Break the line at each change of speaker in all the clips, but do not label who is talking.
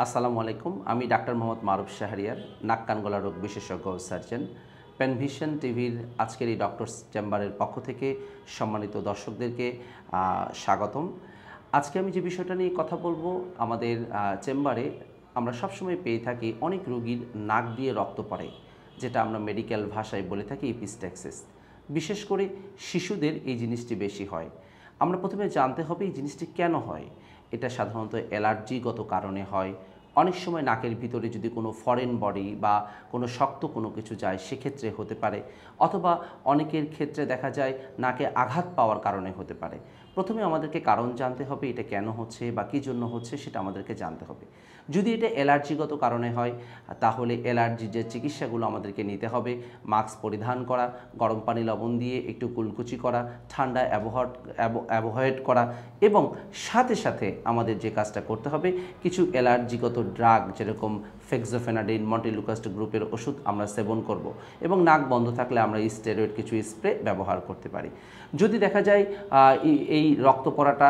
আসসালামু আলাইকুম। আমি ডাক্তার মোহাম্মদ মারুফ শাহরিয়ার, নাক কান গলা রোগ বিশেষজ্ঞ ও সার্জন। পেনভিশন টিভির আজকের এই ডক্টরস চেম্বারের পক্ষ থেকে সম্মানিত দর্শকদেরকে স্বাগতম। আজকে আমি যে বিষয়টা নিয়ে কথা বলবো, আমাদের চেম্বারে আমরা সবসময় পেয়ে থাকি অনেক রোগীর নাক দিয়ে রক্ত পড়ে, যেটা আমরা মেডিকেল ভাষায় বলে থাকি ইপিস্ট্যাক্সিস। বিশেষ করে শিশুদের এই জিনিসটি বেশি হয়। আমরা প্রথমে জানতে হবে এই জিনিসটি কেন হয়। এটা সাধারণত অ্যালার্জিগত কারণে হয়। অনেক সময় নাকের ভিতরে যদি কোনো ফরেন বডি বা কোনো শক্ত কোনো কিছু যায় সেক্ষেত্রে হতে পারে, অথবা অনেকের ক্ষেত্রে দেখা যায় নাকে আঘাত পাওয়ার কারণে হতে পারে। প্রথমে আমাদেরকে কারণ জানতে হবে এটা কেন হচ্ছে বা কী জন্য হচ্ছে, সেটা আমাদেরকে জানতে হবে। যদি এটা অ্যালার্জিগত কারণে হয় তাহলে অ্যালার্জির যে চিকিৎসাগুলো আমাদেরকে নিতে হবে, মাস্ক পরিধান করা, গরম পানি লবণ দিয়ে একটু কুলকুচি করা, ঠান্ডা অ্যাভয়েড করা, এবং সাথে সাথে আমাদের যে কাজটা করতে হবে, কিছু অ্যালার্জিগত ড্রাগ যেরকম ফেক্সোফেনাডিন, মন্টেলুকাস্ট গ্রুপের ওষুধ আমরা সেবন করব, এবং নাক বন্ধ থাকলে আমরা স্টেরয়েড কিছু স্প্রে ব্যবহার করতে পারি। যদি দেখা যায় এই রক্ত পড়াটা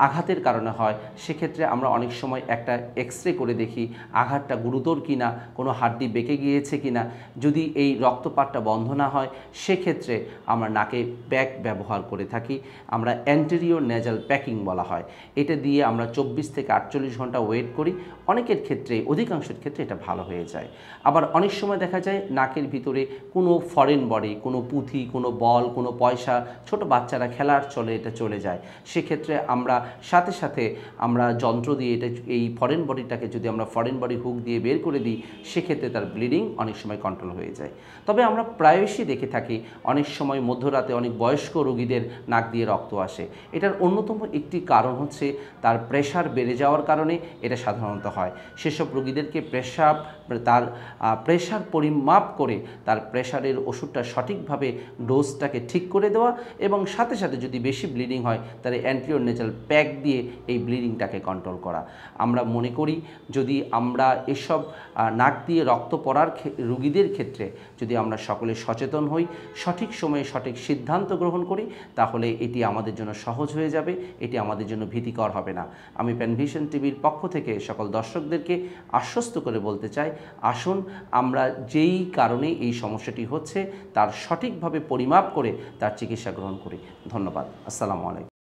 আঘাতের কারণে হয়, সেক্ষেত্রে আমরা অনেক সময় একটা এক্সরে করে দেখি আঘাতটা গুরুতর কিনা, কোনো হাড্ডি বেঁকে গিয়েছে কিনা। যদি এই রক্তপাতটা বন্ধ না হয় সেক্ষেত্রে আমরা নাকে প্যাক ব্যবহার করে থাকি, আমরা অ্যান্টেরিয়র নেজাল প্যাকিং বলা হয়। এটা দিয়ে আমরা 24 থেকে 48 ঘন্টা ওয়েট করি। অনেকের ক্ষেত্রে, অধিকাংশের ক্ষেত্রে এটা ভালো হয়ে যায়। আবার অনেক সময় দেখা যায় নাকের ভিতরে কোনো ফরেন বডি, কোনো পুঁথি, কোনো বল, কোনো পয়সা, ছোট বাচ্চারা খেলার চলে এটা চলে যায়। সেক্ষেত্রে আমরা সাথে সাথে আমরা যন্ত্র দিয়ে এটা, এই ফরেন বডিটাকে যদি আমরা ফরেন বডি হুক দিয়ে বের করে দিই, সেক্ষেত্রে তার ব্লিডিং অনেক সময় কন্ট্রোল হয়ে যায়। তবে আমরা প্রায়শই দেখে থাকি অনেক সময় মধ্যরাতে অনেক বয়স্ক রোগীদের নাক দিয়ে রক্ত আসে। এটার অন্যতম একটি কারণ হচ্ছে তার প্রেশার বেড়ে যাওয়ার কারণে এটা সাধারণত হয়। সেসব রোগীদেরকে তার প্রেশার পরিমাপ করে তার প্রেশারের ওষুধটা সঠিকভাবে ডোজটাকে ঠিক করে দেওয়া, এবং সাথে সাথে যদি বেশি ব্লিডিং হয় তাহলে অ্যান্টেরিয়র নেজাল প্যাক দিয়ে এই ব্লিডিংটাকে কন্ট্রোল করা। আমরা মনে করি যদি আমরা এসব নাক দিয়ে রক্ত পড়ার রোগীদের ক্ষেত্রে যদি আমরা সকলে সচেতন হই, সঠিক সময়ে সঠিক সিদ্ধান্ত গ্রহণ করি, তাহলে এটি আমাদের জন্য সহজ হয়ে যাবে, এটি আমাদের জন্য ভীতিকর হবে না। আমি পেনভিশন টিভির পক্ষ থেকে সকল দর্শকদেরকে আশ্বস্ত করে বলতে চাই, আসুন আমরা যেই কারণে এই সমস্যাটি হচ্ছে তার সঠিকভাবে পরিমাপ করে তার চিকিৎসা গ্রহণ করি। ধন্যবাদ। আসসালামু আলাইকুম।